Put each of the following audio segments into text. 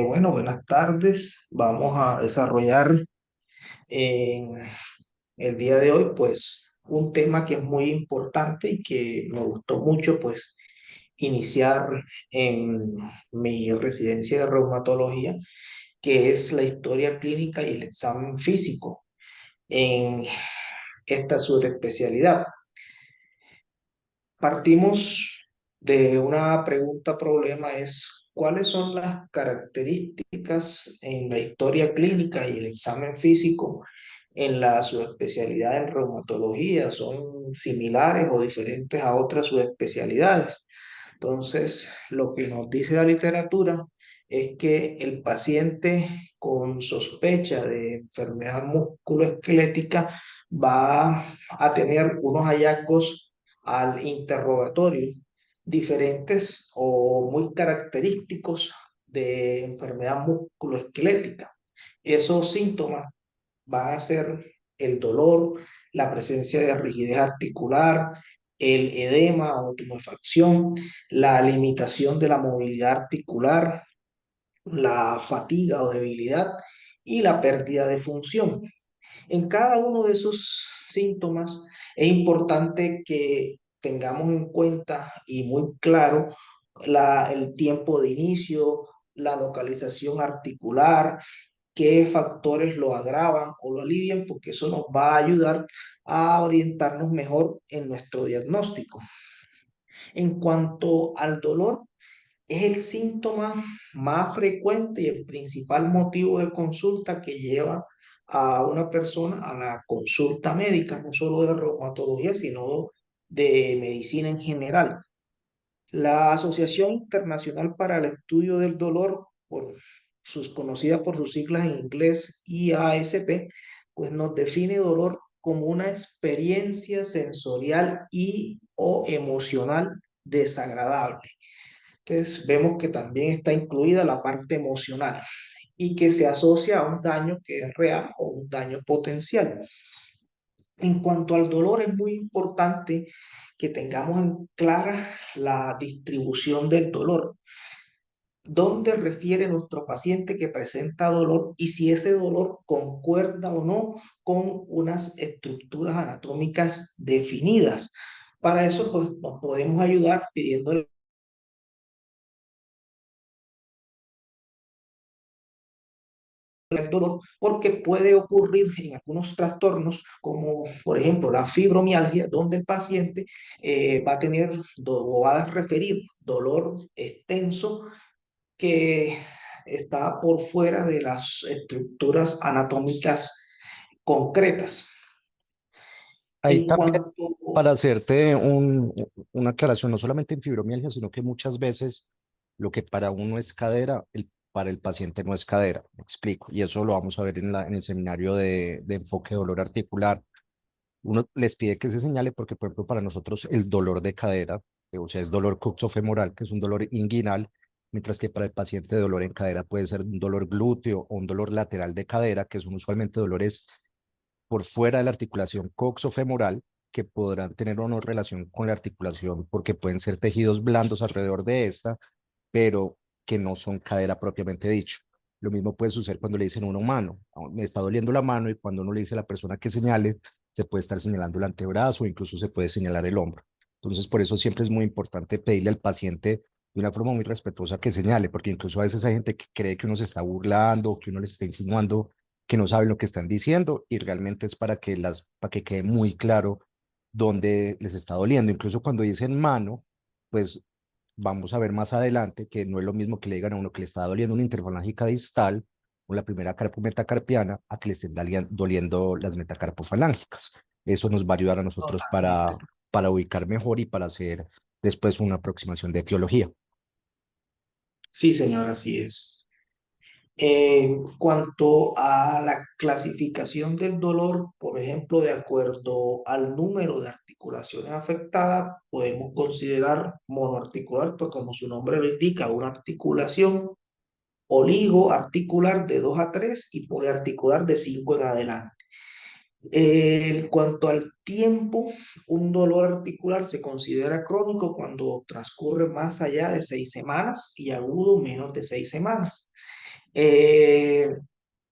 Bueno, buenas tardes. Vamos a desarrollar en el día de hoy, pues, un tema que es muy importante y que me gustó mucho, pues, iniciar en mi residencia de reumatología, que es la historia clínica y el examen físico en esta subespecialidad. Partimos de una pregunta problema, es ¿cuáles son las características en la historia clínica y el examen físico en la subespecialidad en reumatología? ¿Son similares o diferentes a otras subespecialidades? Entonces, lo que nos dice la literatura es que el paciente con sospecha de enfermedad musculoesquelética va a tener unos hallazgos al interrogatorio diferentes o muy característicos de enfermedad musculoesquelética. Esos síntomas van a ser el dolor, la presencia de rigidez articular, el edema o tumefacción, la limitación de la movilidad articular, la fatiga o debilidad y la pérdida de función. En cada uno de esos síntomas es importante que tengamos en cuenta y muy claro el tiempo de inicio, la localización articular, qué factores lo agravan o lo alivian, porque eso nos va a ayudar a orientarnos mejor en nuestro diagnóstico. En cuanto al dolor, es el síntoma más frecuente y el principal motivo de consulta que lleva a una persona a la consulta médica, no solo de reumatología, sino de medicina en general. La Asociación Internacional para el Estudio del Dolor, conocida por sus siglas en inglés IASP, pues nos define dolor como una experiencia sensorial y o emocional desagradable. Entonces vemos que también está incluida la parte emocional y que se asocia a un daño que es real o un daño potencial. En cuanto al dolor, es muy importante que tengamos en clara la distribución del dolor, dónde refiere nuestro paciente que presenta dolor y si ese dolor concuerda o no con unas estructuras anatómicas definidas. Para eso, pues, nos podemos ayudar pidiendo el dolor, porque puede ocurrir en algunos trastornos, como por ejemplo la fibromialgia, donde el paciente va a tener o va a referir dolor extenso que está por fuera de las estructuras anatómicas concretas. Ahí En también, cuanto, para hacerte una aclaración, no solamente en fibromialgia, sino que muchas veces lo que para uno es cadera, para el paciente no es cadera. Me explico. Y eso lo vamos a ver en el seminario de enfoque de dolor articular. Uno les pide que se señale porque, por ejemplo, para nosotros el dolor de cadera, o sea, es dolor coxofemoral, que es un dolor inguinal, mientras que para el paciente dolor en cadera puede ser un dolor glúteo o un dolor lateral de cadera, que son usualmente dolores por fuera de la articulación coxofemoral, que podrán tener o no relación con la articulación, porque pueden ser tejidos blandos alrededor de esta, pero que no son cadera propiamente dicho. Lo mismo puede suceder cuando le dicen a uno mano, me está doliendo la mano, y cuando uno le dice a la persona que señale, se puede estar señalando el antebrazo o incluso se puede señalar el hombro. Entonces, por eso siempre es muy importante pedirle al paciente de una forma muy respetuosa que señale, porque incluso a veces hay gente que cree que uno se está burlando o que uno les está insinuando que no saben lo que están diciendo, y realmente es para que quede muy claro dónde les está doliendo. Incluso cuando dicen mano, pues vamos a ver más adelante que no es lo mismo que le digan a uno que le está doliendo una interfalángica distal o la primera carpometacarpiana a que le estén doliendo las metacarpofalángicas. Eso nos va a ayudar a nosotros totalmente. para ubicar mejor y para hacer después una aproximación de etiología. Sí, señor, así es. En cuanto a la clasificación del dolor, por ejemplo, de acuerdo al número de articulaciones afectadas, podemos considerar monoarticular, pues como su nombre lo indica, una articulación, oligoarticular de 2 a 3 y poliarticular de 5 en adelante. En cuanto al tiempo, un dolor articular se considera crónico cuando transcurre más allá de 6 semanas y agudo menos de 6 semanas. Eh,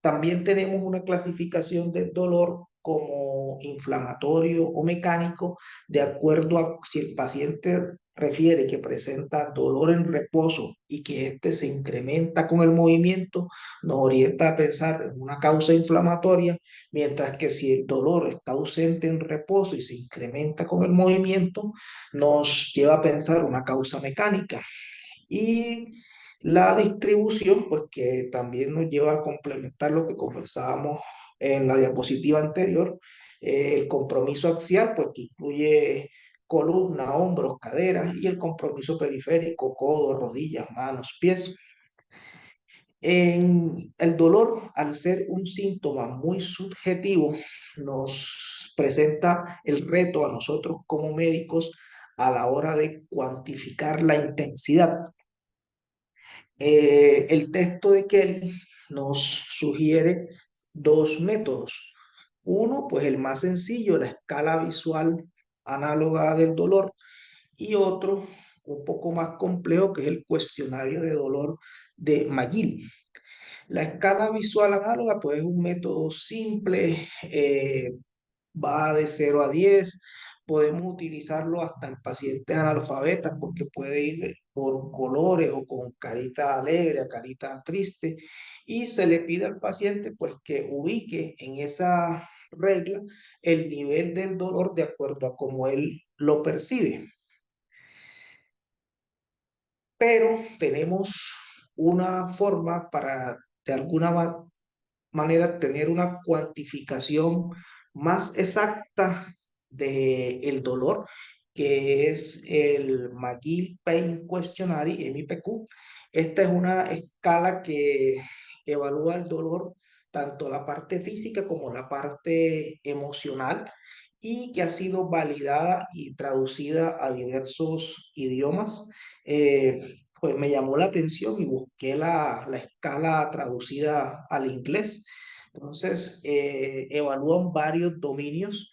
También tenemos una clasificación del dolor como inflamatorio o mecánico, de acuerdo a si el paciente refiere que presenta dolor en reposo y que éste se incrementa con el movimiento, nos orienta a pensar en una causa inflamatoria, mientras que si el dolor está ausente en reposo y se incrementa con el movimiento, nos lleva a pensar una causa mecánica. Y la distribución, pues que también nos lleva a complementar lo que conversábamos en la diapositiva anterior, el compromiso axial, pues que incluye columna, hombros, caderas, y el compromiso periférico, codos, rodillas, manos, pies. En el dolor, al ser un síntoma muy subjetivo, nos presenta el reto a nosotros como médicos a la hora de cuantificar la intensidad. El texto de Kelly nos sugiere dos métodos. Uno, pues el más sencillo, la escala visual análoga del dolor, y otro, un poco más complejo, que es el cuestionario de dolor de McGill. La escala visual análoga, pues es un método simple, va de 0 a 10. Podemos utilizarlo hasta en pacientes analfabetas porque puede ir por colores o con carita alegre a carita triste, y se le pide al paciente pues que ubique en esa regla el nivel del dolor de acuerdo a cómo él lo percibe. Pero tenemos una forma para de alguna manera tener una cuantificación más exacta del dolor, que es el McGill Pain Questionnaire, MPQ. Esta es una escala que evalúa el dolor, tanto la parte física como la parte emocional, y que ha sido validada y traducida a diversos idiomas. Pues me llamó la atención y busqué la escala traducida al inglés. Entonces, evalúan varios dominios.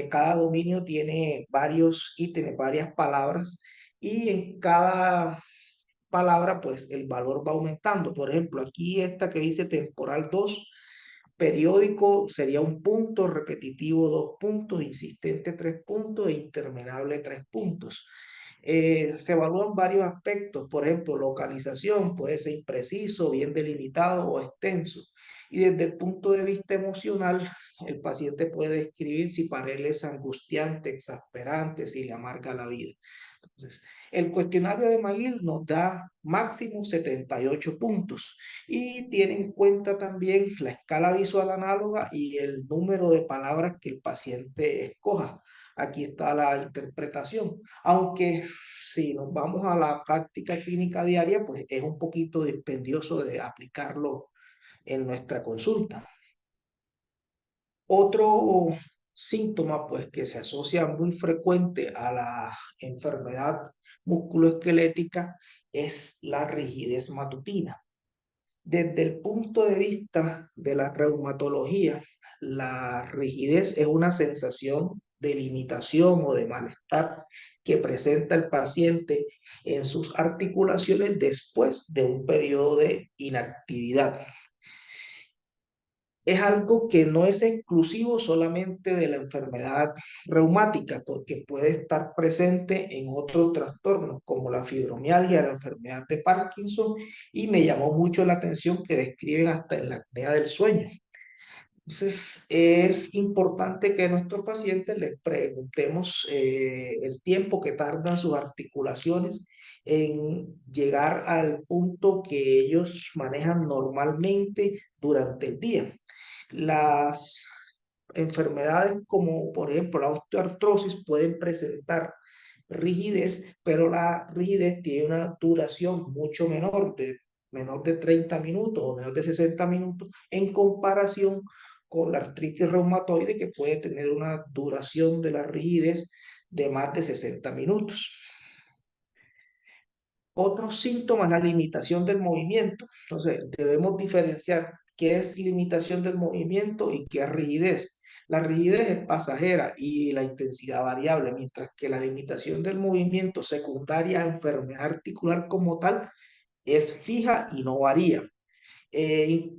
Cada dominio tiene varios ítems, varias palabras, y en cada palabra, pues el valor va aumentando. Por ejemplo, aquí esta que dice temporal 2, periódico sería 1 punto, repetitivo 2 puntos, insistente 3 puntos e interminable 3 puntos. Se evalúan varios aspectos, por ejemplo, localización, puede ser impreciso, bien delimitado o extenso. Y desde el punto de vista emocional, el paciente puede describir si para él es angustiante, exasperante, si le amarga la vida. Entonces, el cuestionario de McGill nos da máximo 78 puntos y tiene en cuenta también la escala visual análoga y el número de palabras que el paciente escoja. Aquí está la interpretación, aunque si nos vamos a la práctica clínica diaria, pues es un poquito dispendioso de aplicarlo en nuestra consulta. Otro síntoma, pues, que se asocia muy frecuente a la enfermedad musculoesquelética es la rigidez matutina. Desde el punto de vista de la reumatología, la rigidez es una sensación de limitación o de malestar que presenta el paciente en sus articulaciones después de un periodo de inactividad. Es algo que no es exclusivo solamente de la enfermedad reumática, porque puede estar presente en otros trastornos como la fibromialgia, la enfermedad de Parkinson, y me llamó mucho la atención que describen hasta en la apnea del sueño. Entonces, es importante que a nuestros pacientes les preguntemos el tiempo que tardan sus articulaciones en llegar al punto que ellos manejan normalmente durante el día. Las enfermedades como, por ejemplo, la osteoartrosis pueden presentar rigidez, pero la rigidez tiene una duración mucho menor de 30 minutos o menor de 60 minutos en comparación con la artritis reumatoide, que puede tener una duración de la rigidez de más de 60 minutos. Otros síntomas, la limitación del movimiento. Entonces, debemos diferenciar qué es limitación del movimiento y qué es rigidez. La rigidez es pasajera y la intensidad variable, mientras que la limitación del movimiento secundaria a enfermedad articular como tal es fija y no varía. Eh,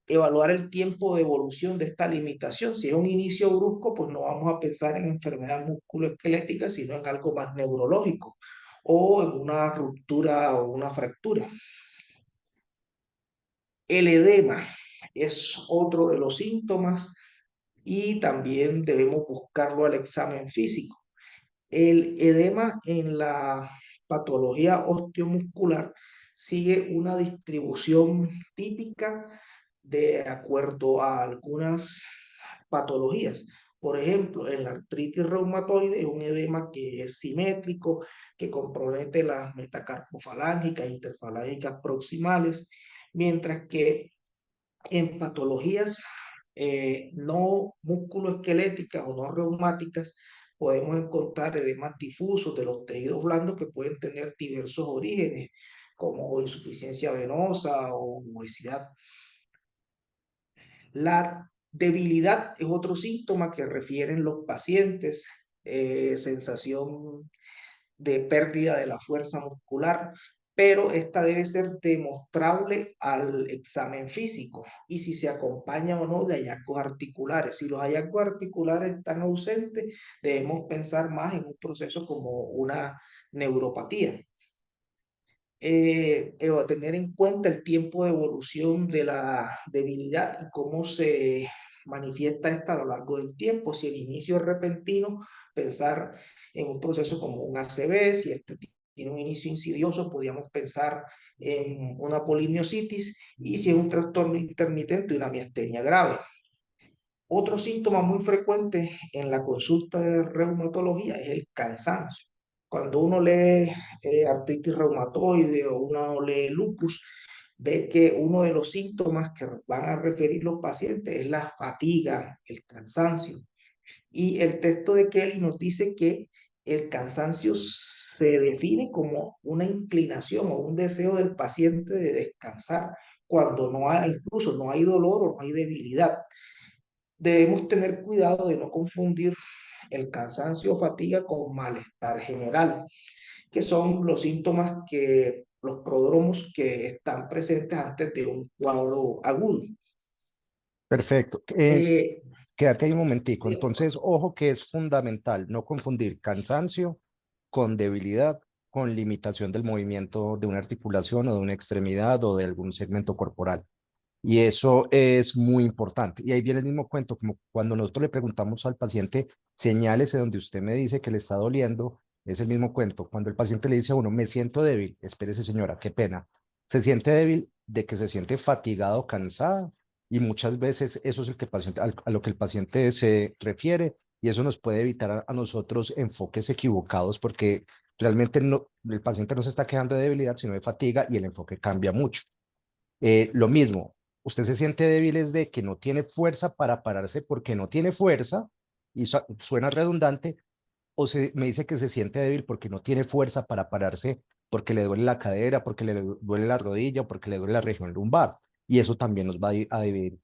Evaluar el tiempo de evolución de esta limitación. Si es un inicio brusco, pues no vamos a pensar en enfermedad musculoesquelética, sino en algo más neurológico o en una ruptura o una fractura. El edema es otro de los síntomas y también debemos buscarlo al examen físico. El edema en la patología osteomuscular sigue una distribución típica de acuerdo a algunas patologías. Por ejemplo, en la artritis reumatoide es un edema que es simétrico, que compromete las metacarpofalángicas e interfalángicas proximales, mientras que en patologías no musculoesqueléticas o no reumáticas, podemos encontrar edemas difusos de los tejidos blandos que pueden tener diversos orígenes, como insuficiencia venosa o obesidad. La debilidad es otro síntoma que refieren los pacientes, sensación de pérdida de la fuerza muscular, pero esta debe ser demostrable al examen físico y si se acompaña o no de hallazgos articulares. Si los hallazgos articulares están ausentes, debemos pensar más en un proceso como una neuropatía. Tener en cuenta el tiempo de evolución de la debilidad y cómo se manifiesta esta a lo largo del tiempo. Si el inicio es repentino, pensar en un proceso como un ACV. Si este tiene un inicio insidioso, podríamos pensar en una polimiositis, y si es un trastorno intermitente, una miastenia grave. Otro síntoma muy frecuente en la consulta de reumatología es el cansancio. Cuando uno lee artritis reumatoide o uno lee lupus, ve que uno de los síntomas que van a referir los pacientes es la fatiga, el cansancio. Y el texto de Kelly nos dice que el cansancio se define como una inclinación o un deseo del paciente de descansar cuando no hay, incluso no hay dolor o no hay debilidad. Debemos tener cuidado de no confundir el cansancio o fatiga con malestar general, que son los síntomas que los prodromos que están presentes antes de un cuadro agudo. Perfecto. Eh, Quédate ahí un momentico. de, Entonces, ojo que es fundamental no confundir cansancio con debilidad, con limitación del movimiento de una articulación o de una extremidad o de algún segmento corporal. Y eso es muy importante. Y ahí viene el mismo cuento, como cuando nosotros le preguntamos al paciente, señálese donde usted me dice que le está doliendo, es el mismo cuento. Cuando el paciente le dice a uno, me siento débil, espérese señora, qué pena. Se siente débil de que se siente fatigado, cansada, y muchas veces eso es el que el paciente, a lo que el paciente se refiere, y eso nos puede evitar a nosotros enfoques equivocados, porque realmente no, el paciente no se está quejando de debilidad, sino de fatiga, y el enfoque cambia mucho. Lo mismo, usted se siente débil es de que no tiene fuerza para pararse porque no tiene fuerza, y suena redundante, o me dice que se siente débil porque no tiene fuerza para pararse, porque le duele la cadera, porque le duele la rodilla, o porque le duele la región lumbar. Y eso también nos va a dividir,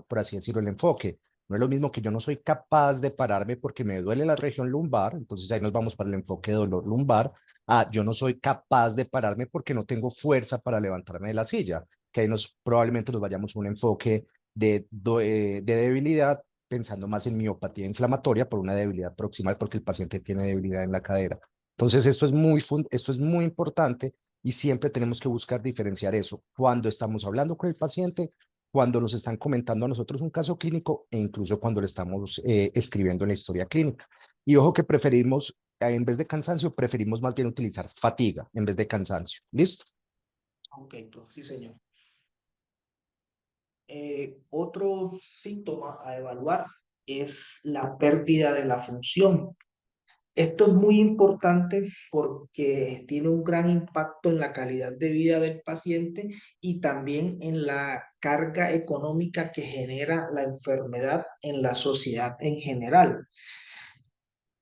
por así decirlo, el enfoque. No es lo mismo que yo no soy capaz de pararme porque me duele la región lumbar, entonces ahí nos vamos para el enfoque de dolor lumbar. Ah, yo no soy capaz de pararme porque no tengo fuerza para levantarme de la silla, que ahí probablemente nos vayamos a un enfoque de debilidad, pensando más en miopatía inflamatoria por una debilidad proximal, porque el paciente tiene debilidad en la cadera. Entonces, esto es muy importante y siempre tenemos que buscar diferenciar eso cuando estamos hablando con el paciente, cuando nos están comentando a nosotros un caso clínico e incluso cuando le estamos escribiendo en la historia clínica. Y ojo que preferimos, en vez de cansancio, preferimos más bien utilizar fatiga en vez de cansancio. ¿Listo? ok, profe, sí, señor. Otro síntoma a evaluar es la pérdida de la función. Esto es muy importante porque tiene un gran impacto en la calidad de vida del paciente y también en la carga económica que genera la enfermedad en la sociedad en general.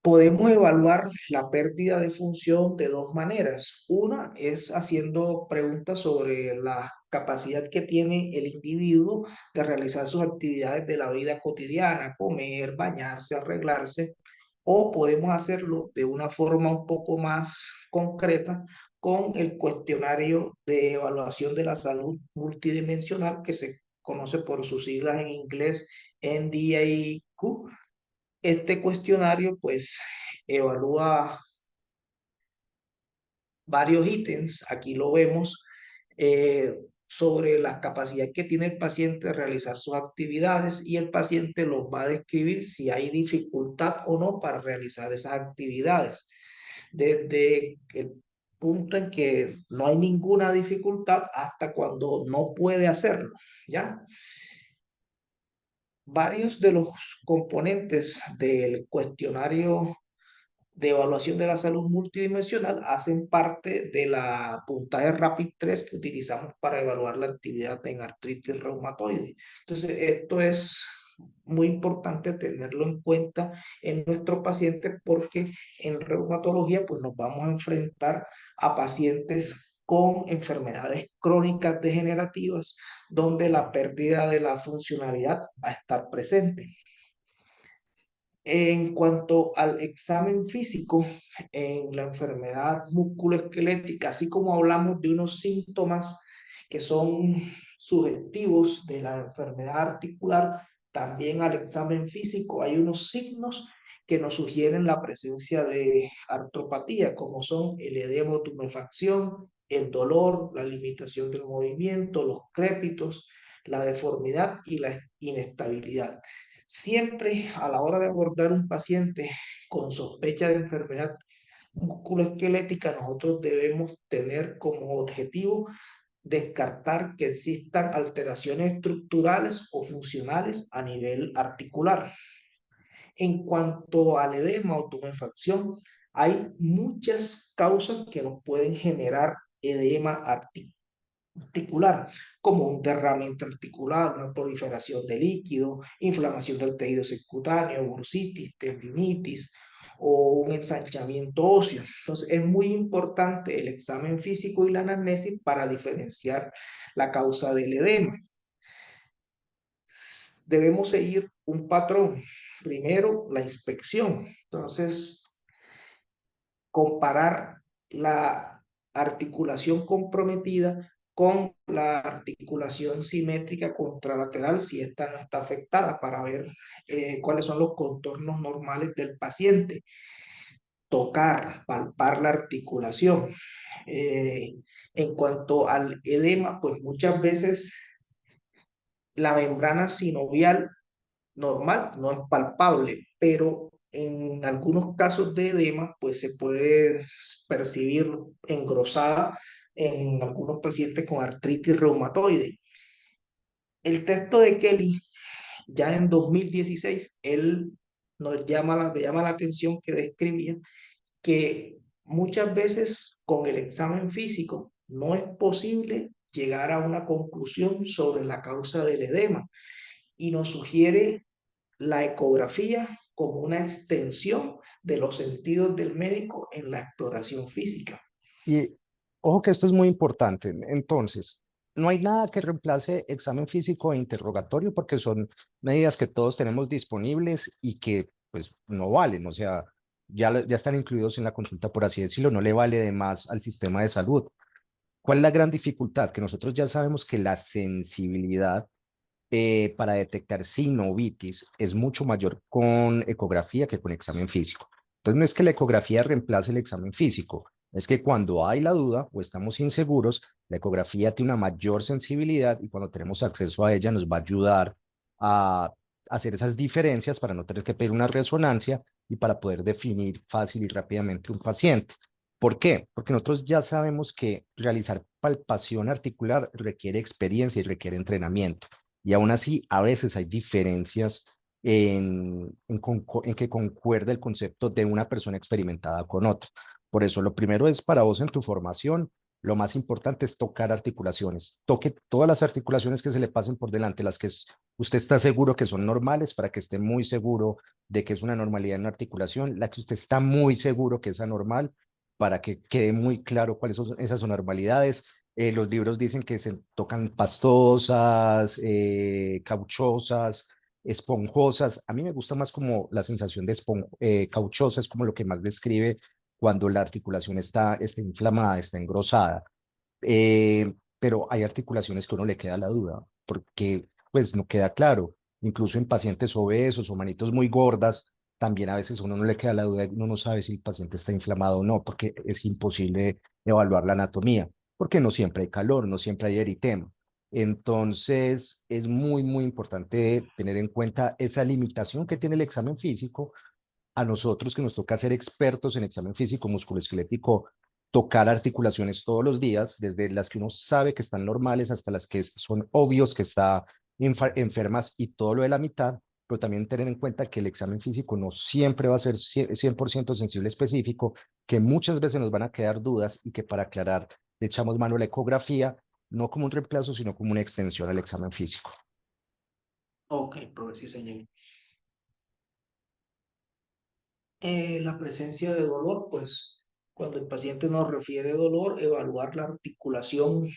Podemos evaluar la pérdida de función de dos maneras. Una es haciendo preguntas sobre la capacidad que tiene el individuo de realizar sus actividades de la vida cotidiana, comer, bañarse, arreglarse, o podemos hacerlo de una forma un poco más concreta con el cuestionario de evaluación de la salud multidimensional que se conoce por sus siglas en inglés NDIQ. Este cuestionario pues evalúa varios ítems, aquí lo vemos, sobre la capacidad que tiene el paciente de realizar sus actividades y el paciente los va a describir si hay dificultad o no para realizar esas actividades. Desde el punto en que no hay ninguna dificultad hasta cuando no puede hacerlo, ¿ya? Varios de los componentes del cuestionario de evaluación de la salud multidimensional hacen parte de la puntaje Rapid 3 que utilizamos para evaluar la actividad en artritis reumatoide. Entonces, esto es muy importante tenerlo en cuenta en nuestros pacientes porque en reumatología pues nos vamos a enfrentar a pacientes con enfermedades crónicas degenerativas donde la pérdida de la funcionalidad va a estar presente. En cuanto al examen físico, en la enfermedad musculoesquelética, así como hablamos de unos síntomas que son sugestivos de la enfermedad articular, también al examen físico hay unos signos que nos sugieren la presencia de artropatía, como son el edema o tumefacción, el dolor, la limitación del movimiento, los crépitos, la deformidad y la inestabilidad. Siempre a la hora de abordar un paciente con sospecha de enfermedad musculoesquelética, nosotros debemos tener como objetivo descartar que existan alteraciones estructurales o funcionales a nivel articular. En cuanto al edema o tumefacción, hay muchas causas que nos pueden generar edema articular, como un derrame articular, una proliferación de líquido, inflamación del tejido subcutáneo, bursitis, tendinitis o un ensanchamiento óseo. Entonces, es muy importante el examen físico y la anamnesis para diferenciar la causa del edema. Debemos seguir un patrón. Primero, la inspección. Entonces, comparar la articulación comprometida con la articulación simétrica contralateral si esta no está afectada para ver cuáles son los contornos normales del paciente. Tocar, palpar la articulación. Eh, en cuanto al edema, pues muchas veces la membrana sinovial normal no es palpable, pero en algunos casos de edema, pues se puede percibir engrosada en algunos pacientes con artritis reumatoide. El texto de Kelly, ya en 2016, él me llama la atención que describía que muchas veces con el examen físico no es posible llegar a una conclusión sobre la causa del edema y nos sugiere la ecografía como una extensión de los sentidos del médico en la exploración física. Y ojo que esto es muy importante. Entonces, no hay nada que reemplace examen físico e interrogatorio porque son medidas que todos tenemos disponibles y que pues no valen, o sea, ya están incluidos en la consulta, por así decirlo, no le vale de más al sistema de salud. ¿Cuál es la gran dificultad? Que nosotros ya sabemos que la sensibilidad para detectar sinovitis es mucho mayor con ecografía que con examen físico. Entonces, no es que la ecografía reemplace el examen físico, es que cuando hay la duda o estamos inseguros, la ecografía tiene una mayor sensibilidad y cuando tenemos acceso a ella nos va a ayudar a hacer esas diferencias para no tener que pedir una resonancia y para poder definir fácil y rápidamente un paciente. ¿Por qué? Porque nosotros ya sabemos que realizar palpación articular requiere experiencia y requiere entrenamiento. Y aún así, a veces hay diferencias en que concuerda el concepto de una persona experimentada con otra. Por eso, lo primero es para vos en tu formación, lo más importante es tocar articulaciones. Toque todas las articulaciones que se le pasen por delante, las que usted está seguro que son normales, para que esté muy seguro de que es una normalidad en una articulación, la que usted está muy seguro que es anormal, para que quede muy claro cuáles son esas anormalidades. Los libros dicen que se tocan pastosas, cauchosas, esponjosas. A mí me gusta más como la sensación de cauchosa, es como lo que más describe cuando la articulación está inflamada, está engrosada. Pero hay articulaciones que uno le queda la duda, porque pues no queda claro. Incluso en pacientes obesos o manitos muy gordas, también a veces a uno no le queda la duda, uno no sabe si el paciente está inflamado o no, porque es imposible evaluar la anatomía, porque no siempre hay calor, no siempre hay eritema. Entonces, es muy, muy importante tener en cuenta esa limitación que tiene el examen físico a nosotros que nos toca ser expertos en examen físico musculoesquelético, tocar articulaciones todos los días, desde las que uno sabe que están normales hasta las que son obvios que está enfermas y todo lo de la mitad, pero también tener en cuenta que el examen físico no siempre va a ser 100% sensible específico, que muchas veces nos van a quedar dudas y que para aclarar le echamos mano a la ecografía, no como un reemplazo, sino como una extensión al examen físico. Ok, profe, sí, señor. La presencia de dolor, pues cuando el paciente nos refiere dolor, evaluar la articulación,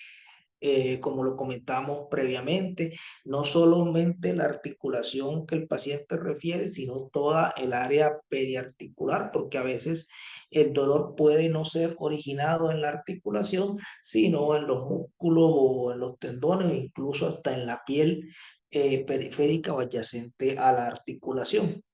como lo comentamos previamente, no solamente la articulación que el paciente refiere, sino toda el área periarticular, porque a veces el dolor puede no ser originado en la articulación, sino en los músculos o en los tendones, e incluso hasta en la piel periférica o adyacente a la articulación.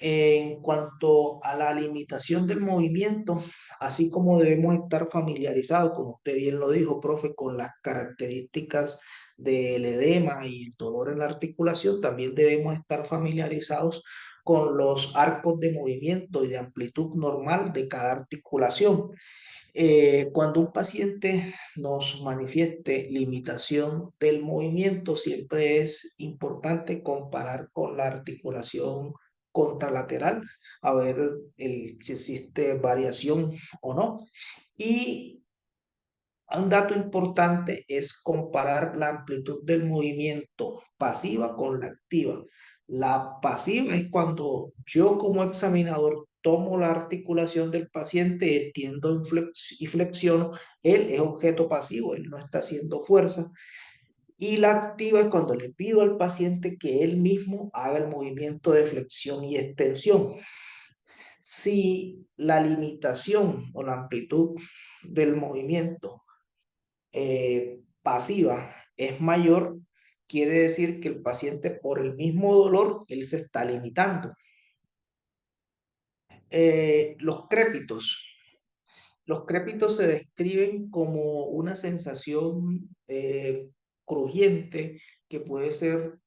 En cuanto a la limitación del movimiento, así como debemos estar familiarizados, como usted bien lo dijo, profe, con las características del edema y el dolor en la articulación, también debemos estar familiarizados con los arcos de movimiento y de amplitud normal de cada articulación. Cuando un paciente nos manifieste limitación del movimiento, siempre es importante comparar con la articulación contralateral, a ver si existe variación o no. Y un dato importante es comparar la amplitud del movimiento pasiva con la activa. La pasiva es cuando yo como examinador tomo la articulación del paciente, extiendo y flexiono, él es objeto pasivo, él no está haciendo fuerza. Y la activa es cuando le pido al paciente que él mismo haga el movimiento de flexión y extensión. Si la limitación o la amplitud del movimiento pasiva es mayor, quiere decir que el paciente por el mismo dolor, él se está limitando. Los crépitos. Los crépitos se describen como una sensación crujiente que puede ser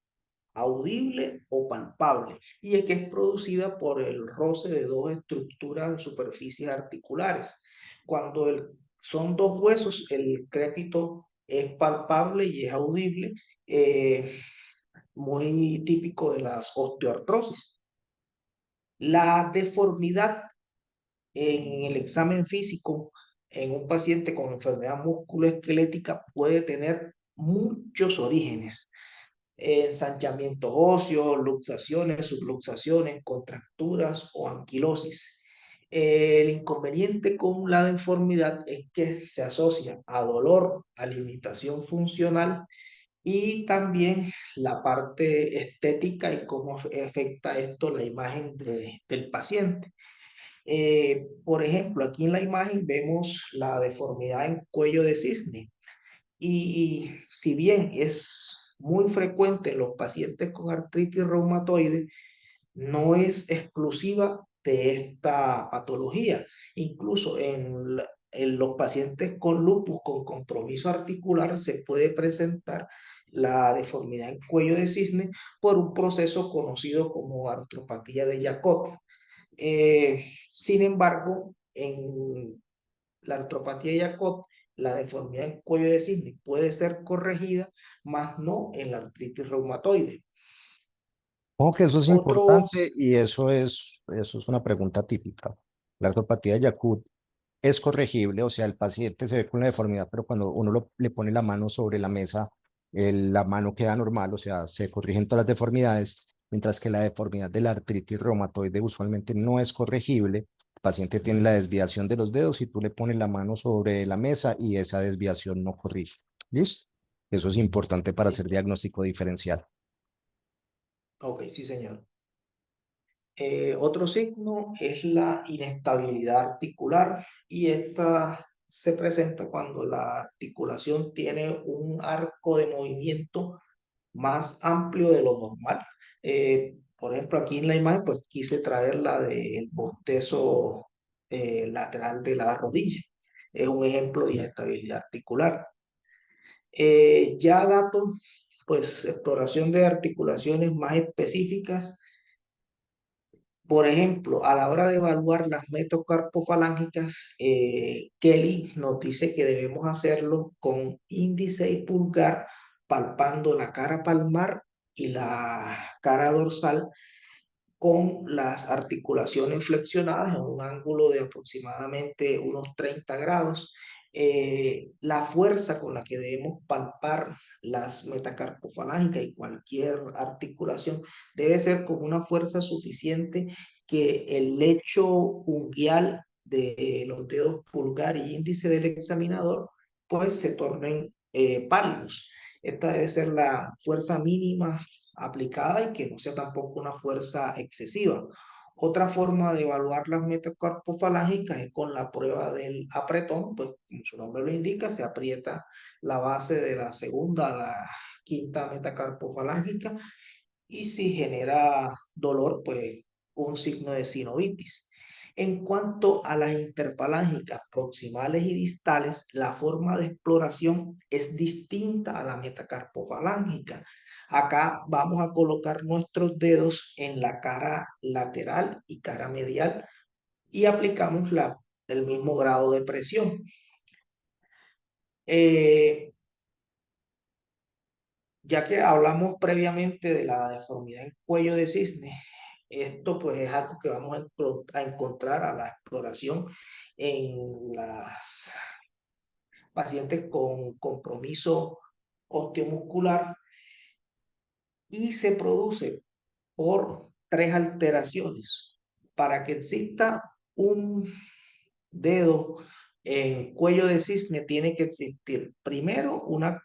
audible o palpable, y es que es producida por el roce de dos estructuras de superficies articulares. Cuando son dos huesos, el crépito es palpable y es audible, muy típico de las osteoartrosis. La deformidad en el examen físico en un paciente con enfermedad musculoesquelética puede tener muchos orígenes: ensanchamientos óseos, luxaciones, subluxaciones, contracturas o anquilosis. El inconveniente con la deformidad es que se asocia a dolor, a limitación funcional y también la parte estética y cómo afecta esto la imagen del paciente. Por ejemplo, aquí en la imagen vemos la deformidad en cuello de cisne. Y si bien es muy frecuente en los pacientes con artritis reumatoide, no es exclusiva de esta patología. Incluso en los pacientes con lupus con compromiso articular se puede presentar la deformidad en cuello de cisne por un proceso conocido como artropatía de Charcot. Sin embargo, en la artropatía de Charcot, la deformidad en cuello de cisne puede ser corregida, más no en la artritis reumatoide. Ojo que eso es importante Otros, y eso es una pregunta típica. La ortopatía de Yacut. es corregible, o sea, el paciente se ve con la deformidad, pero cuando uno le pone la mano sobre la mesa, la mano queda normal, o sea, se corrigen todas las deformidades, mientras que la deformidad de la artritis reumatoide usualmente no es corregible. El paciente tiene la desviación de los dedos y tú le pones la mano sobre la mesa y esa desviación no corrige. ¿Listo? Eso es importante para hacer Listo. diagnóstico diferencial. Ok, sí, señor. Otro signo es la inestabilidad articular y esta se presenta cuando la articulación tiene un arco de movimiento más amplio de lo normal. Por ejemplo, aquí en la imagen, pues quise traer la del bostezo lateral de la rodilla. Es un ejemplo de inestabilidad articular. Ya datos, pues exploración de articulaciones más específicas. Por ejemplo, a la hora de evaluar las metacarpofalángicas, Kelly nos dice que debemos hacerlo con índice y pulgar, palpando la cara palmar y la cara dorsal con las articulaciones flexionadas en un ángulo de aproximadamente unos 30 grados. La fuerza con la que debemos palpar las metacarpofalángicas y cualquier articulación debe ser con una fuerza suficiente que el lecho unguial de los dedos pulgar y índice del examinador pues se tornen pálidos. Esta debe ser la fuerza mínima aplicada y que no sea tampoco una fuerza excesiva. Otra forma de evaluar las metacarpofalángicas es con la prueba del apretón, pues como su nombre lo indica, se aprieta la base de la segunda a la quinta metacarpofalángica y si genera dolor, pues un signo de sinovitis. En cuanto a las interfalángicas proximales y distales, la forma de exploración es distinta a la metacarpofalángica. Acá vamos a colocar nuestros dedos en la cara lateral y cara medial y aplicamos el mismo grado de presión. Eh, Ya que hablamos previamente de la deformidad en cuello de cisne, esto pues es algo que vamos a encontrar a la exploración en las pacientes con compromiso osteomuscular y se produce por tres alteraciones. Para que exista un dedo en cuello de cisne tiene que existir primero una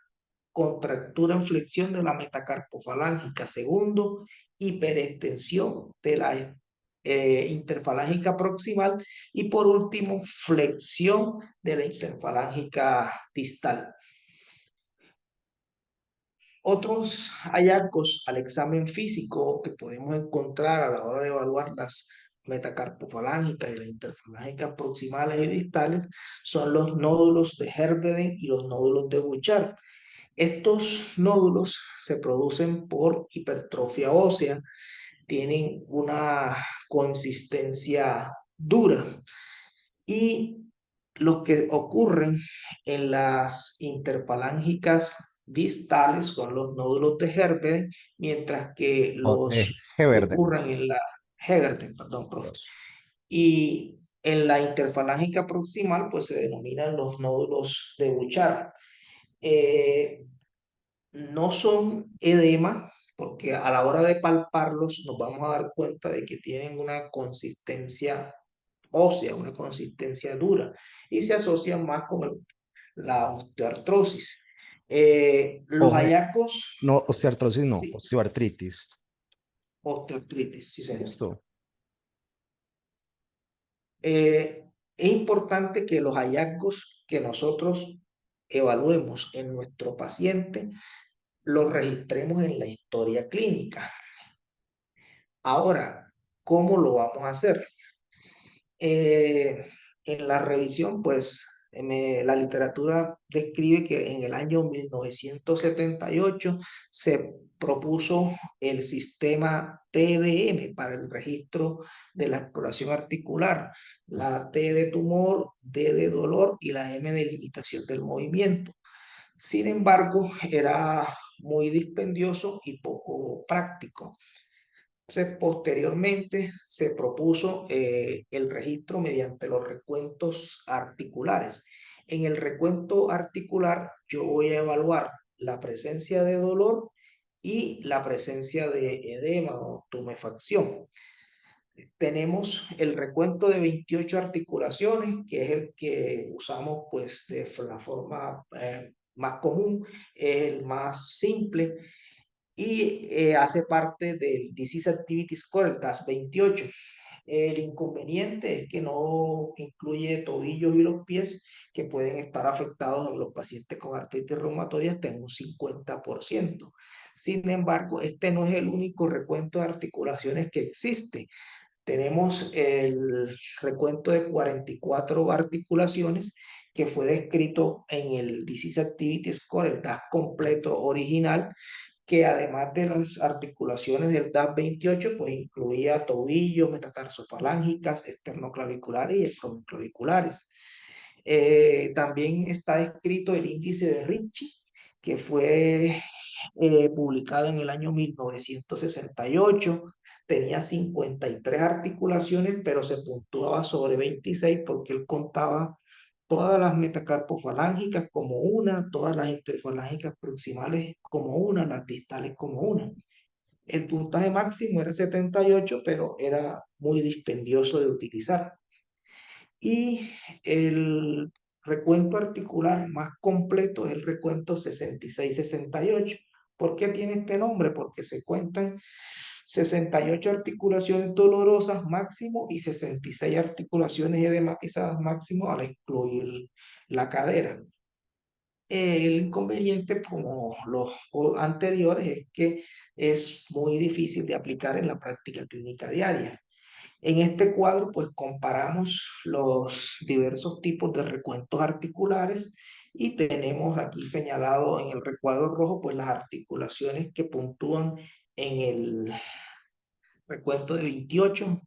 contractura en flexión de la metacarpofalángica. Segundo, hiperextensión de la interfalángica proximal. Y por último, flexión de la interfalángica distal. Otros hallazgos al examen físico que podemos encontrar a la hora de evaluar las metacarpofalángicas y las interfalángicas proximales y distales son los nódulos de Herbeden y los nódulos de Bouchard. Estos nódulos se producen por hipertrofia ósea, tienen una consistencia dura y los que ocurren en las interfalángicas distales son los nódulos de Herbert, mientras que O de los que Heberden. ocurren en la Hegerden, perdón, profe, Eso. y en la interfalángica proximal pues se denominan los nódulos de Bouchard. Eh, no son edemas, porque a la hora de palparlos nos vamos a dar cuenta de que tienen una consistencia ósea, una consistencia dura, y se asocian más con la osteoartrosis. Los Ojo, hallazgos, no, osteoartrosis no, sí, osteoartritis. osteoartritis, sí, señor. Listo. Es importante que los hallazgos que nosotros evaluemos en nuestro paciente los registremos en la historia clínica. Ahora, ¿cómo lo vamos a hacer? Eh, en la revisión, pues la literatura describe que en el año 1978 se propuso el sistema TDM para el registro de la exploración articular, la T de tumor, D de dolor y la M de limitación del movimiento. Sin embargo, era muy dispendioso y poco práctico. Entonces, posteriormente se propuso el registro mediante los recuentos articulares. En el recuento articular yo voy a evaluar la presencia de dolor y la presencia de edema o tumefacción. Tenemos el recuento de 28 articulaciones, que es el que usamos pues de la forma más común, el más simple y hace parte del Disease Activity Score, el DAS 28. El inconveniente es que no incluye tobillos y los pies que pueden estar afectados en los pacientes con artritis reumatoide hasta en un 50%. Sin embargo, este no es el único recuento de articulaciones que existe. Tenemos el recuento de 44 articulaciones que fue descrito en el Disease Activity Score, el DAS completo original, que además de las articulaciones del DAS 28, pues incluía tobillos, metatarsofalángicas, esternoclaviculares y estomaclaviculares. También está descrito el índice de Ritchie, que fue publicado en el año 1968. Tenía 53 articulaciones, pero se puntuaba sobre 26 porque él contaba todas las metacarpofalángicas como una, todas las interfalángicas proximales como una, las distales como una. El puntaje máximo era 78, pero era muy dispendioso de utilizar. Y el recuento articular más completo es el recuento 66-68. ¿Por qué tiene este nombre? Porque se cuentan 68 articulaciones dolorosas máximo y 66 articulaciones edematizadas máximo al excluir la cadera. El inconveniente, como los anteriores, es que es muy difícil de aplicar en la práctica clínica diaria. En este cuadro, pues comparamos los diversos tipos de recuentos articulares y tenemos aquí señalado en el recuadro rojo, pues las articulaciones que puntúan en el recuento de 28.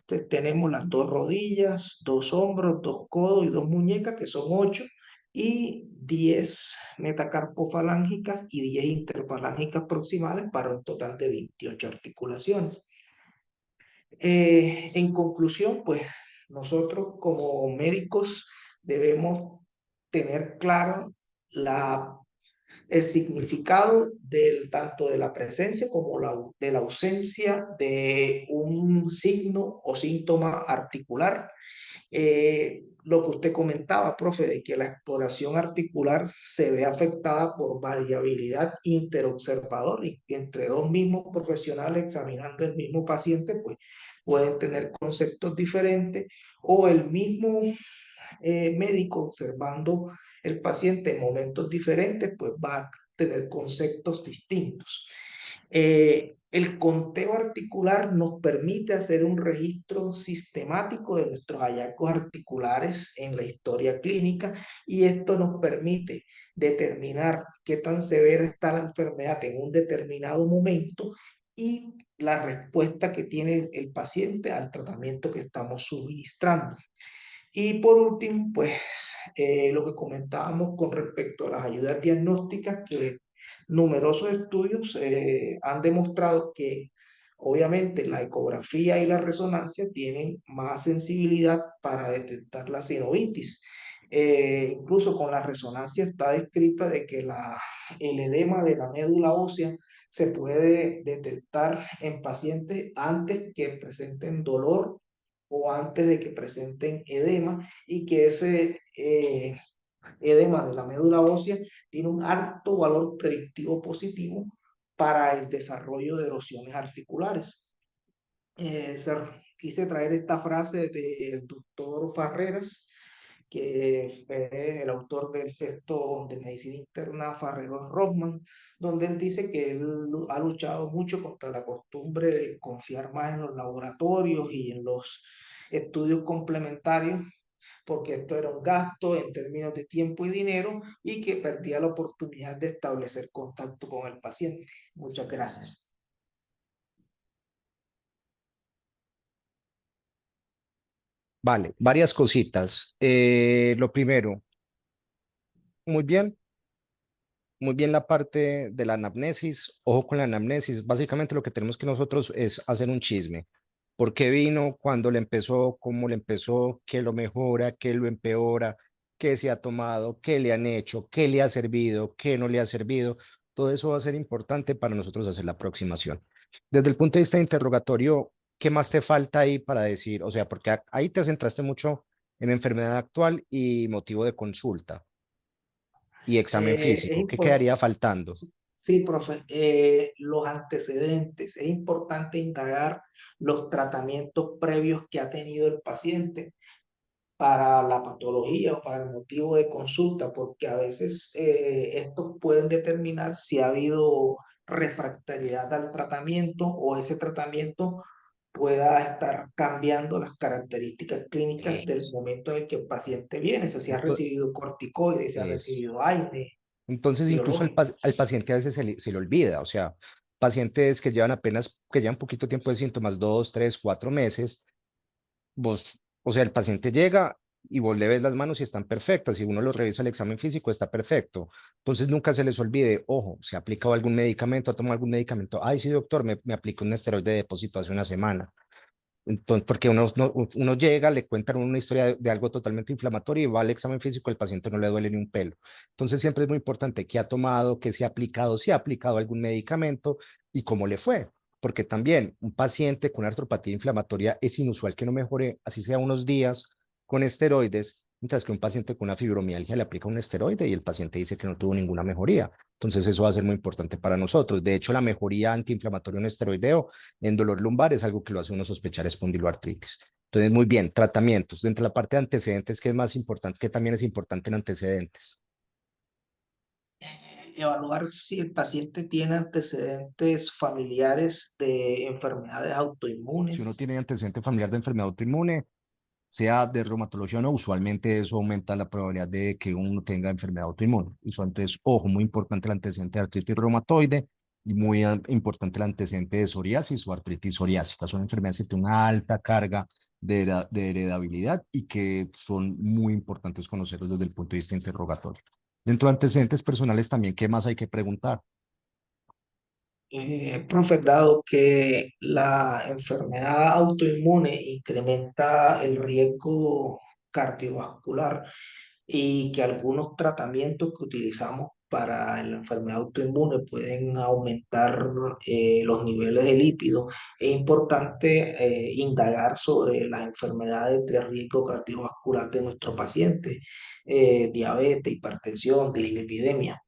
Entonces tenemos las dos rodillas, dos hombros, dos codos y dos muñecas, que son 8, y 10 metacarpofalángicas y 10 interfalángicas proximales para un total de 28 articulaciones. En conclusión, pues nosotros como médicos debemos tener claro la el significado del, tanto de la presencia como de la ausencia de un signo o síntoma articular. Lo que usted comentaba, profe, de que la exploración articular se ve afectada por variabilidad interobservador y entre dos mismos profesionales examinando el mismo paciente, pues pueden tener conceptos diferentes o el mismo médico observando el paciente en momentos diferentes, pues va a tener conceptos distintos. El conteo articular nos permite hacer un registro sistemático de nuestros hallazgos articulares en la historia clínica y esto nos permite determinar qué tan severa está la enfermedad en un determinado momento y la respuesta que tiene el paciente al tratamiento que estamos suministrando. Y por último, pues lo que comentábamos con respecto a las ayudas diagnósticas, que numerosos estudios han demostrado que obviamente la ecografía y la resonancia tienen más sensibilidad para detectar la sinovitis. Incluso con la resonancia está descrita de que el edema de la médula ósea se puede detectar en pacientes antes que presenten dolor o antes de que presenten edema y que ese edema de la médula ósea tiene un alto valor predictivo positivo para el desarrollo de erosiones articulares. Quise traer esta frase del doctor Farreras, que fue el autor del texto de medicina interna Farreros Rothman, donde él dice que él ha luchado mucho contra la costumbre de confiar más en los laboratorios y en los estudios complementarios, porque esto era un gasto en términos de tiempo y dinero y que perdía la oportunidad de establecer contacto con el paciente. Muchas gracias. Vale, varias cositas. Lo primero, muy bien. muy bien la parte de la anamnesis. Ojo con la anamnesis. Básicamente lo que tenemos que nosotros es hacer un chisme. ¿Por qué vino? ¿Cuándo le empezó? ¿Cómo le empezó? ¿Qué lo mejora? ¿Qué lo empeora? ¿Qué se ha tomado? ¿Qué le han hecho? ¿Qué le ha servido? ¿Qué no le ha servido? Todo eso va a ser importante para nosotros hacer la aproximación. Desde el punto de vista de interrogatorio, ¿qué más te falta ahí para decir? O sea, porque ahí te centraste mucho en enfermedad actual y motivo de consulta y examen Es físico. ¿Qué importante. quedaría faltando? Sí, sí, profe. Los antecedentes. Es importante indagar los tratamientos previos que ha tenido el paciente para la patología o para el motivo de consulta, porque a veces estos pueden determinar si ha habido refractariedad al tratamiento o ese tratamiento pueda estar cambiando las características clínicas del Eso. momento en el que el paciente viene, o sea, si ha Ento- recibido corticoides, si ha Eso. recibido AINE, Entonces, incluso biológicos. al paciente a veces se le olvida, o sea, pacientes que llevan apenas, que llevan poquito tiempo de síntomas, 2, 3, 4 meses, vos, o sea, el paciente llega y vos le ves las manos y están perfectas, y uno lo revisa el examen físico, está perfecto. Entonces, nunca se les olvide, ojo, se ha aplicado algún medicamento, ha tomado algún medicamento, ay, sí, doctor, me aplicó un esteroide de depósito hace una semana. Entonces, porque uno llega, le cuentan una historia de algo totalmente inflamatorio y va al examen físico, el paciente no le duele ni un pelo. Entonces, siempre es muy importante qué ha tomado, qué se ha aplicado, si ha aplicado algún medicamento y cómo le fue. Porque también un paciente con artropatía inflamatoria es inusual que no mejore, así sea unos días, con esteroides, mientras que un paciente con una fibromialgia le aplica un esteroide y el paciente dice que no tuvo ninguna mejoría. Entonces, eso va a ser muy importante para nosotros. De hecho, la mejoría antiinflamatoria en esteroideo en dolor lumbar es algo que lo hace uno sospechar espondiloartritis. Entonces, muy bien, tratamientos. Dentro de la parte de antecedentes, ¿qué es más importante? Que también es importante en antecedentes. Evaluar si el paciente tiene antecedentes familiares de enfermedades Si uno autoinmunes. tiene antecedente familiar de enfermedad autoinmune, sea de reumatología o no, usualmente eso aumenta la probabilidad de que uno tenga enfermedad autoinmune. Entonces, ojo, muy importante el antecedente de artritis reumatoide y muy importante el antecedente de psoriasis o artritis psoriásica. Son enfermedades que tienen una alta carga de heredabilidad y que son muy importantes conocerlos desde el punto de vista interrogatorio. Dentro de antecedentes personales también, ¿qué más hay que preguntar? Profe, dado que la enfermedad autoinmune incrementa el riesgo cardiovascular y que algunos tratamientos que utilizamos para la enfermedad autoinmune pueden aumentar los niveles de lípidos, es importante indagar sobre las enfermedades de riesgo cardiovascular de nuestro paciente, diabetes, hipertensión, dislipidemia.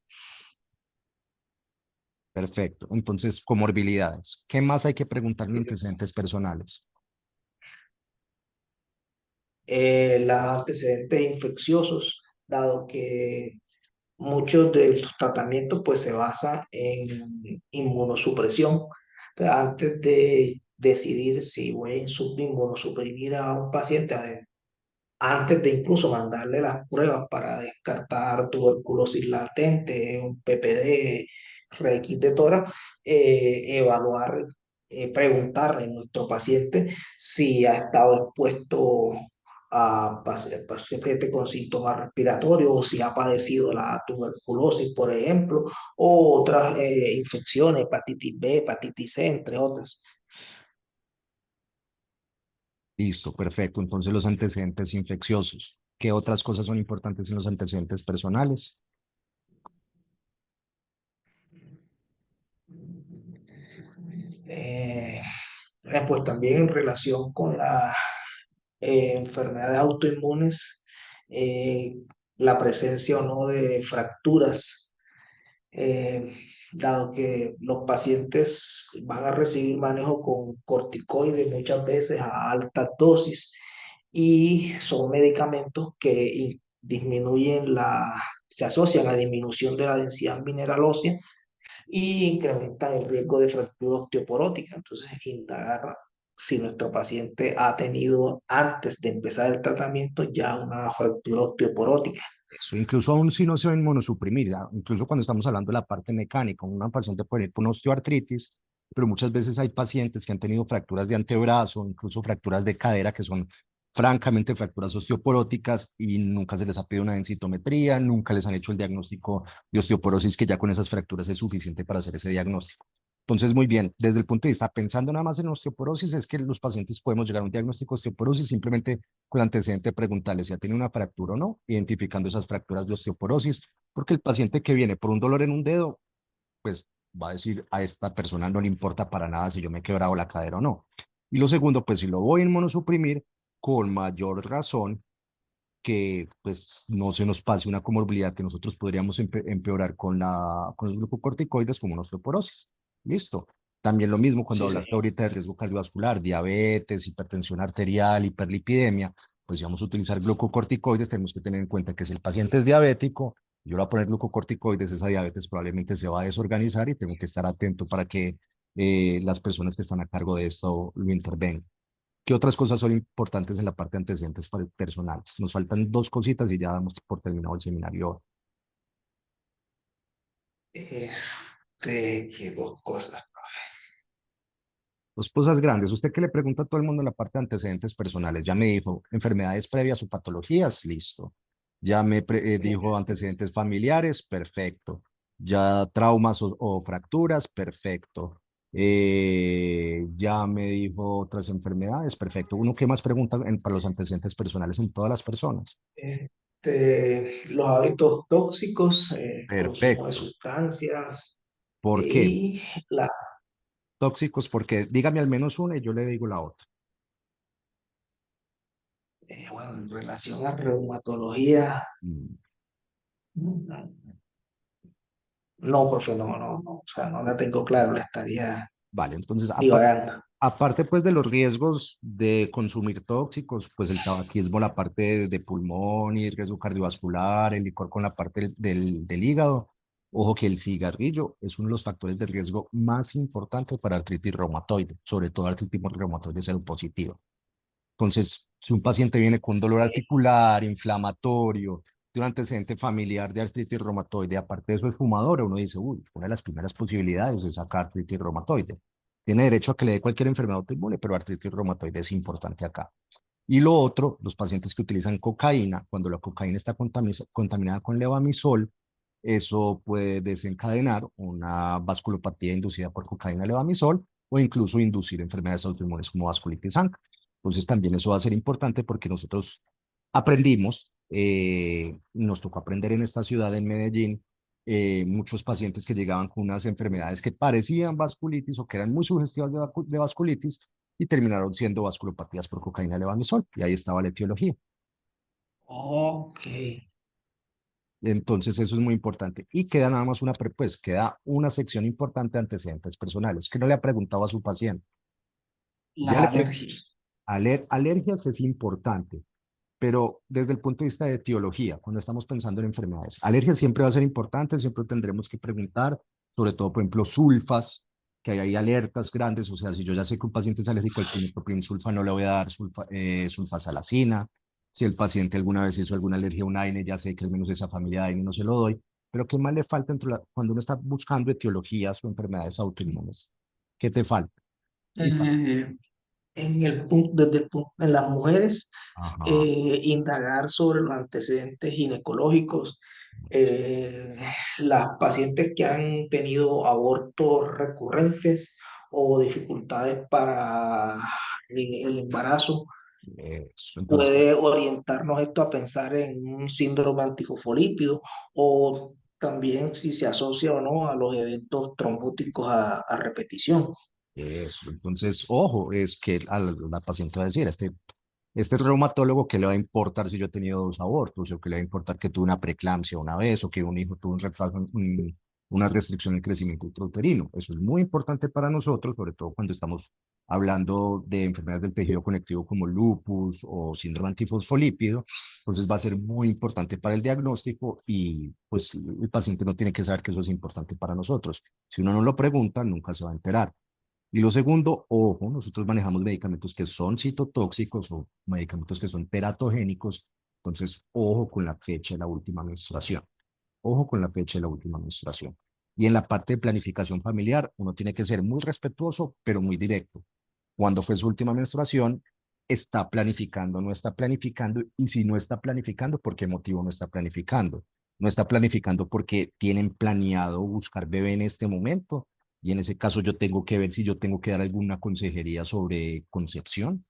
Perfecto. Entonces, comorbilidades. ¿Qué más hay que preguntar en antecedentes personales? Los antecedentes infecciosos, dado que muchos de los tratamientos pues se basan en inmunosupresión. Entonces, antes de decidir si voy a inmunosuprimir a un paciente, antes de incluso mandarle las pruebas para descartar tuberculosis latente, un PPD, requis de tórax, evaluar, preguntarle a nuestro paciente si ha estado expuesto a paciente con síntomas respiratorios o si ha padecido la tuberculosis, por ejemplo, o otras infecciones, hepatitis B, hepatitis C, entre otras. Listo, perfecto. Entonces, los antecedentes infecciosos. ¿Qué otras cosas son importantes en los antecedentes personales? Eh, pues también en relación con las enfermedades autoinmunes, eh, la presencia o no de fracturas, eh, dado que los pacientes van a recibir manejo con corticoides muchas veces a altas dosis y son medicamentos que disminuyen se asocian a disminución de la densidad mineral ósea y incrementan el riesgo de fractura osteoporótica. Entonces, indagar si nuestro paciente ha tenido antes de empezar el tratamiento ya una fractura osteoporótica. Eso, incluso aún si no se va a inmunosuprimir, ¿ya? Incluso cuando estamos hablando de la parte mecánica, una paciente puede ir por una osteoartritis, pero muchas veces hay pacientes que han tenido fracturas de antebrazo, incluso fracturas de cadera, que son francamente fracturas osteoporóticas y nunca se les ha pedido una densitometría, nunca les han hecho el diagnóstico de osteoporosis, que ya con esas fracturas es suficiente para hacer ese diagnóstico. Entonces, muy bien, desde el punto de vista, pensando nada más en osteoporosis, es que los pacientes podemos llegar a un diagnóstico de osteoporosis simplemente con el antecedente de preguntarles si ya tiene una fractura o no, identificando esas fracturas de osteoporosis, porque el paciente que viene por un dolor en un dedo, pues va a decir a esta persona no le importa para nada si yo me he quebrado la cadera o no. Y lo segundo, pues si lo voy a inmunosuprimir, con mayor razón que pues no se nos pase una comorbilidad que nosotros podríamos empeorar con los glucocorticoides como una osteoporosis. Listo. También lo mismo cuando Sí, hablaste señor. ahorita de riesgo cardiovascular, diabetes, hipertensión arterial, hiperlipidemia, pues si vamos a utilizar glucocorticoides, tenemos que tener en cuenta que si el paciente es diabético, yo le voy a poner glucocorticoides, esa diabetes probablemente se va a desorganizar y tengo que estar atento para que las personas que están a cargo de esto lo intervengan. ¿Qué otras cosas son importantes en la parte de antecedentes personales? Nos faltan dos cositas y ya damos por terminado el seminario. ¿Qué dos cosas? Dos cosas grandes. ¿Usted qué le pregunta a todo el mundo en la parte de antecedentes personales? Ya me dijo enfermedades previas o patologías, listo. Ya me dijo Es- antecedentes familiares, perfecto. Ya traumas o fracturas, perfecto. Ya me dijo otras enfermedades, perfecto. ¿Uno qué más pregunta para los antecedentes personales en todas las personas? los hábitos tóxicos, consumo de Perfecto. sustancias ¿Por qué? y la, Tóxicos, porque dígame al menos una y yo le digo la otra. bueno, en relación a reumatología, Mm, no, profe, no, o sea, no la tengo claro, la estaría vale, entonces, divagando. aparte pues de los riesgos de consumir tóxicos, pues el tabaquismo, la parte de pulmón y el riesgo cardiovascular, el licor con la parte del hígado. Ojo que el cigarrillo es uno de los factores de riesgo más importantes para artritis reumatoide, sobre todo artritis reumatoide seropositiva. Entonces, si un paciente viene con un dolor articular, inflamatorio, de un antecedente familiar de artritis reumatoide, aparte de eso es fumador, uno dice, uy, una de las primeras posibilidades es sacar artritis reumatoide. Tiene derecho a que le dé cualquier enfermedad autoinmune, pero artritis reumatoide es importante acá. Y lo otro, los pacientes que utilizan cocaína, cuando la cocaína está contaminada con levamisol, eso puede desencadenar una vasculopatía inducida por cocaína levamisol o incluso inducir enfermedades autoinmunes como vasculitis ANCA. Entonces también eso va a ser importante porque nosotros aprendimos, nos tocó aprender en esta ciudad, en Medellín, muchos pacientes que llegaban con unas enfermedades que parecían vasculitis o que eran muy sugestivas de vasculitis y terminaron siendo vasculopatías por cocaína levamisol. Y ahí estaba la etiología. Ok. Entonces eso es muy importante. Y queda nada más pues queda una sección importante de antecedentes personales, que no le ha preguntado a su paciente. Las Ya le pre- alergias. alergias es importante, pero desde el punto de vista de etiología, cuando estamos pensando en enfermedades, alergia siempre va a ser importante, siempre tendremos que preguntar, sobre todo, por ejemplo, sulfas, que hay alertas grandes, o sea, si yo ya sé que un paciente es alérgico al trimipropil sulfa, no le voy a dar sulfasalacina. Si el paciente alguna vez hizo alguna alergia a un AINE, ya sé que al menos esa familia de AINE no se lo doy. Pero ¿qué más le falta cuando uno está buscando etiologías o enfermedades autoinmunes? ¿Qué te falta? Y Eh, desde el punto, en las mujeres, ajá, indagar sobre los antecedentes ginecológicos, eh, las pacientes que han tenido abortos recurrentes o dificultades para el embarazo, entonces, puede orientarnos esto a pensar en un síndrome antifosfolípido o también si se asocia o no a los eventos trombóticos a repetición. eso, entonces, ojo, es que a la paciente va a decir, este reumatólogo, ¿qué le va a importar si yo he tenido dos abortos? ¿O qué le va a importar que tuve una preeclampsia una vez? ¿O que un hijo tuvo una restricción en el crecimiento intrauterino? Eso es muy importante para nosotros, sobre todo cuando estamos hablando de enfermedades del tejido conectivo como lupus o síndrome antifosfolípido. Entonces va a ser muy importante para el diagnóstico y pues el paciente no tiene que saber que eso es importante para nosotros. Si uno no lo pregunta, nunca se va a enterar. Y lo segundo, ojo, nosotros manejamos medicamentos que son citotóxicos o medicamentos que son teratogénicos, entonces ojo con la fecha de la última menstruación, ojo con la fecha de la última menstruación. Y en la parte de planificación familiar, uno tiene que ser muy respetuoso, pero muy directo. ¿Cuándo fue su última menstruación? está planificando, no está planificando, y si no está planificando, ¿por qué motivo no está planificando? No está planificando porque tienen planeado buscar bebé en este momento, y en ese caso yo tengo que ver si yo tengo que dar alguna consejería sobre concepción.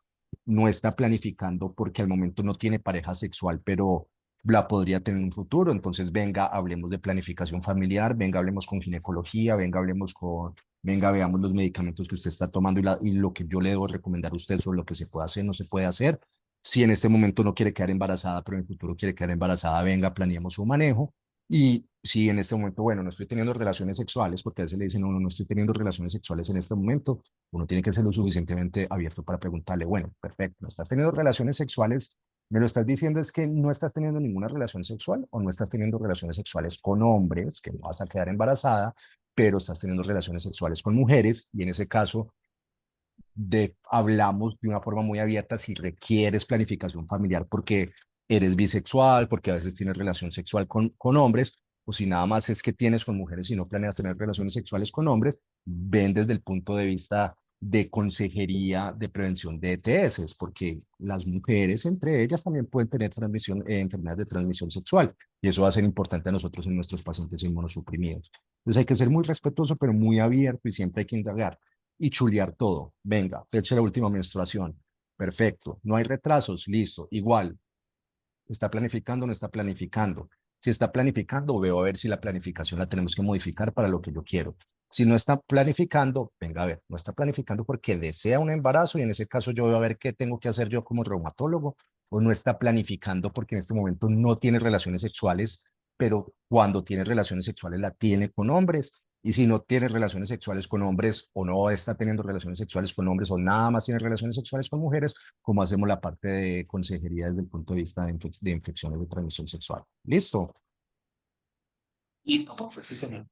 No está planificando porque al momento no tiene pareja sexual, pero la podría tener en un futuro. Entonces, venga, hablemos de planificación familiar, venga, hablemos con ginecología, venga, hablemos con, venga, veamos los medicamentos que usted está tomando y lo que yo le debo recomendar a usted sobre lo que se puede hacer, no se puede hacer. Si en este momento no quiere quedar embarazada, pero en el futuro quiere quedar embarazada, venga, planeemos su manejo. Y si en este momento, bueno, no estoy teniendo relaciones sexuales, porque a veces le dicen, no, no estoy teniendo relaciones sexuales en este momento, uno tiene que ser lo suficientemente abierto para preguntarle, bueno, perfecto, ¿no estás teniendo relaciones sexuales? ¿Me lo estás diciendo es que no estás teniendo ninguna relación sexual o no estás teniendo relaciones sexuales con hombres, que no vas a quedar embarazada, pero estás teniendo relaciones sexuales con mujeres? Y en ese caso, hablamos de una forma muy abierta si requieres planificación familiar porque eres bisexual, porque a veces tienes relación sexual con hombres, o si nada más es que tienes con mujeres y no planeas tener relaciones sexuales con hombres, ven desde el punto de vista de consejería de prevención de ETS, porque las mujeres entre ellas también pueden tener transmisión, enfermedades de transmisión sexual, y eso va a ser importante a nosotros en nuestros pacientes inmunosuprimidos. Entonces hay que ser muy respetuoso, pero muy abierto y siempre hay que indagar y chulear todo. Venga, fecha de la última menstruación. Perfecto. No hay retrasos. Listo. Igual. ¿Está planificando o no está planificando? Si está planificando, veo a ver si la planificación la tenemos que modificar para lo que yo quiero. Si no está planificando, venga a ver, no está planificando porque desea un embarazo y en ese caso yo veo a ver qué tengo que hacer yo como reumatólogo, o no está planificando porque en este momento no tiene relaciones sexuales, pero cuando tiene relaciones sexuales la tiene con hombres. Y si no tiene relaciones sexuales con hombres o no está teniendo relaciones sexuales con hombres o nada más tiene relaciones sexuales con mujeres, cómo hacemos la parte de consejería desde el punto de vista de infecciones de transmisión sexual. ¿Listo? Listo, profesor. Sí, señor.